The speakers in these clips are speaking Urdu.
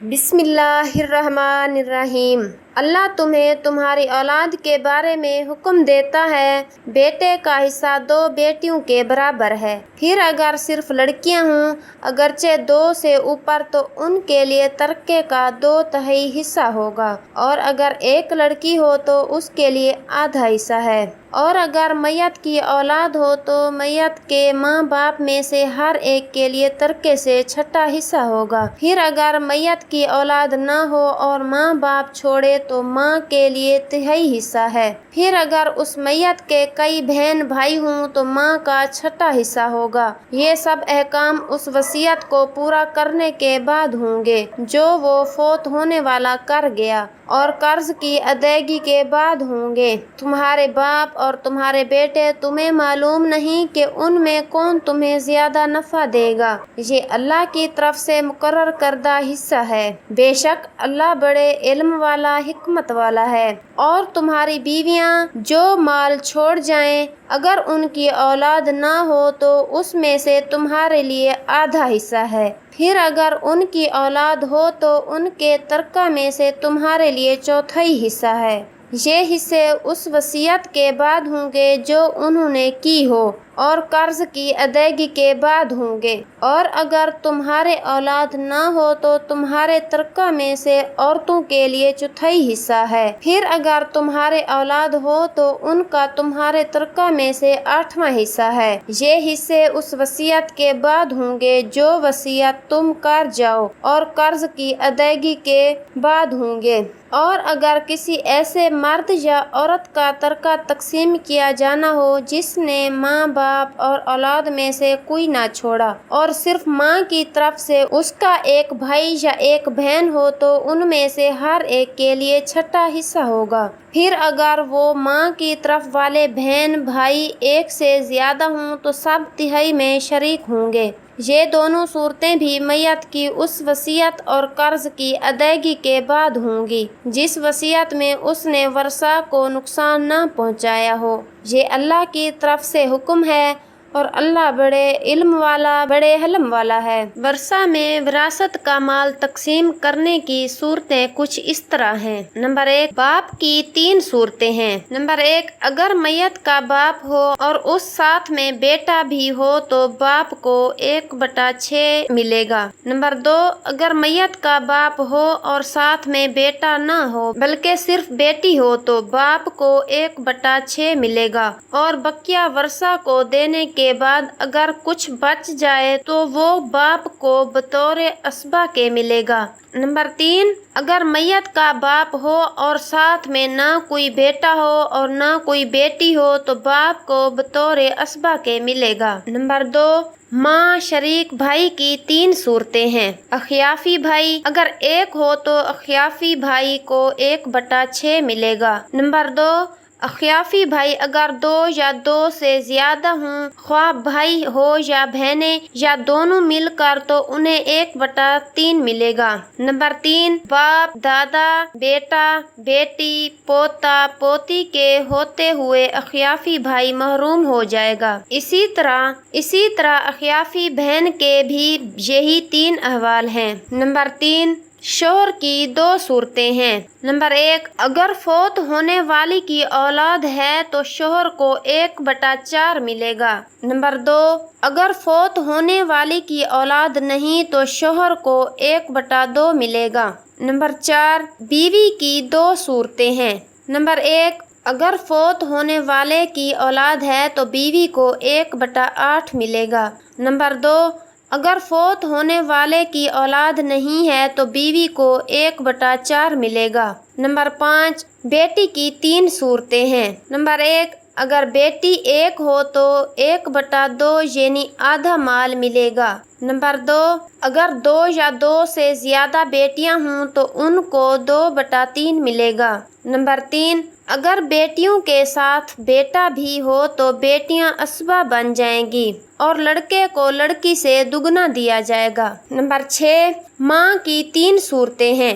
بسم اللہ الرحمن الرحیم۔ اللہ تمہیں تمہاری اولاد کے بارے میں حکم دیتا ہے، بیٹے کا حصہ 2 بیٹیوں کے برابر ہے۔ پھر اگر صرف لڑکیاں ہوں، اگرچہ 2 سے اوپر، تو ان کے لیے ترکے کا 2/3 حصہ ہوگا، اور اگر 1 لڑکی ہو تو اس کے لیے آدھا حصہ ہے۔ اور اگر میت کی اولاد ہو تو میت کے ماں باپ میں سے ہر ایک کے لیے ترکے سے 6واں حصہ ہوگا۔ پھر اگر میت کی اولاد نہ ہو اور ماں باپ چھوڑے تو ماں کے لیے 1/3 حصہ ہے۔ پھر اگر اس میت کے کئی بہن بھائی ہوں تو ماں کا 6واں حصہ ہوگا۔ یہ سب احکام اس وصیت کو پورا کرنے کے بعد ہوں گے جو وہ فوت ہونے والا کر گیا، اور قرض کی ادائیگی کے بعد ہوں گے۔ تمہارے باپ اور تمہارے بیٹے، تمہیں معلوم نہیں کہ ان میں کون تمہیں زیادہ نفع دے گا، یہ اللہ کی طرف سے مقرر کردہ حصہ ہے۔ بے شک اللہ بڑے علم والا، حکمت والا ہے۔ اور تمہاری بیویاں جو مال چھوڑ جائیں، اگر ان کی اولاد نہ ہو تو اس میں سے تمہارے لیے آدھا حصہ ہے۔ پھر اگر ان کی اولاد ہو تو ان کے ترکہ میں سے تمہارے لیے 1/4 حصہ ہے۔ یہ حصے اس وصیت کے بعد ہوں گے جو انہوں نے کی ہو، اور قرض کی ادائیگی کے بعد ہوں گے۔ اور اگر تمہارے اولاد نہ ہو تو تمہارے ترکہ میں سے عورتوں کے لیے 1/4 حصہ ہے۔ پھر اگر تمہارے اولاد ہو تو ان کا تمہارے ترکہ میں سے 8واں حصہ ہے۔ یہ حصے اس وصیت کے بعد ہوں گے جو وصیت تم کر جاؤ، اور قرض کی ادائیگی کے بعد ہوں گے۔ اور اگر کسی ایسے مرد یا عورت کا ترکہ تقسیم کیا جانا ہو جس نے ماں باپ اور اولاد میں سے کوئی نہ چھوڑا، اور صرف ماں کی طرف سے اس کا ایک بھائی یا ایک بہن ہو، تو ان میں سے ہر ایک کے لیے 6واں حصہ ہوگا۔ پھر اگر وہ ماں کی طرف والے بہن بھائی 1 سے زیادہ ہوں تو سب تہائی میں شریک ہوں گے۔ یہ دونوں صورتیں بھی میت کی اس وصیت اور قرض کی ادائیگی کے بعد ہوں گی جس وصیت میں اس نے ورثہ کو نقصان نہ پہنچایا ہو۔ یہ اللہ کی طرف سے حکم ہے، اور اللہ بڑے علم والا، بڑے حلم والا ہے۔ ورثہ میں وراثت کا مال تقسیم کرنے کی صورتیں کچھ اس طرح ہیں۔ نمبر 1، باپ کی 3 صورتیں ہیں۔ نمبر 1، اگر میت کا باپ ہو اور اس ساتھ میں بیٹا بھی ہو تو باپ کو 1/6 ملے گا۔ نمبر 2، اگر میت کا باپ ہو اور ساتھ میں بیٹا نہ ہو بلکہ صرف بیٹی ہو تو باپ کو 1/6 ملے گا، اور بقیہ ورثہ کو دینے کے بعد اگر کچھ بچ جائے تو وہ باپ کو بطور اسبہ کے ملے گا۔ نمبر 3، اگر میت کا باپ ہو اور ساتھ میں نہ کوئی بیٹا ہو اور نہ کوئی بیٹی ہو تو باپ کو بطور اسبہ کے ملے گا۔ نمبر 2، ماں شریک بھائی کی 3 صورتیں ہیں۔ اخیافی بھائی اگر 1 ہو تو اخیافی بھائی کو 1/6 ملے گا۔ نمبر 2، اخیافی بھائی اگر 2 یا 2 سے زیادہ ہوں، خواہ بھائی ہو یا بہنیں یا دونوں مل کر، تو انہیں 1/3 ملے گا۔ نمبر 3، باپ، دادا، بیٹا، بیٹی، پوتا، پوتی کے ہوتے ہوئے اخیافی بھائی محروم ہو جائے گا۔ اسی طرح اخیافی بہن کے بھی یہی 3 احوال ہیں۔ نمبر 3، شوہر کی 2 صورتیں ہیں۔ نمبر 1، اگر فوت ہونے والی کی اولاد ہے تو شوہر کو 1/4 ملے گا۔ نمبر 2، اگر فوت ہونے والی کی اولاد نہیں تو شوہر کو 1/2 ملے گا۔ نمبر 4، بیوی کی 2 صورتیں ہیں۔ نمبر 1، اگر فوت ہونے والے کی اولاد ہے تو بیوی کو 1/8 ملے گا۔ نمبر 2، اگر فوت ہونے والے کی اولاد نہیں ہے تو بیوی کو 1/4 ملے گا۔ نمبر 5، بیٹی کی 3 صورتیں ہیں۔ نمبر 1، اگر بیٹی 1 ہو تو 1/2 یعنی آدھا مال ملے گا۔ نمبر 2، اگر 2 یا 2 سے زیادہ بیٹیاں ہوں تو ان کو 2/3 ملے گا۔ نمبر 3، اگر بیٹیوں کے ساتھ بیٹا بھی ہو تو بیٹیاں اسبہ بن جائیں گی، اور لڑکے کو لڑکی سے دگنا دیا جائے گا۔ نمبر 6، ماں کی 3 صورتیں ہیں۔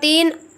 3,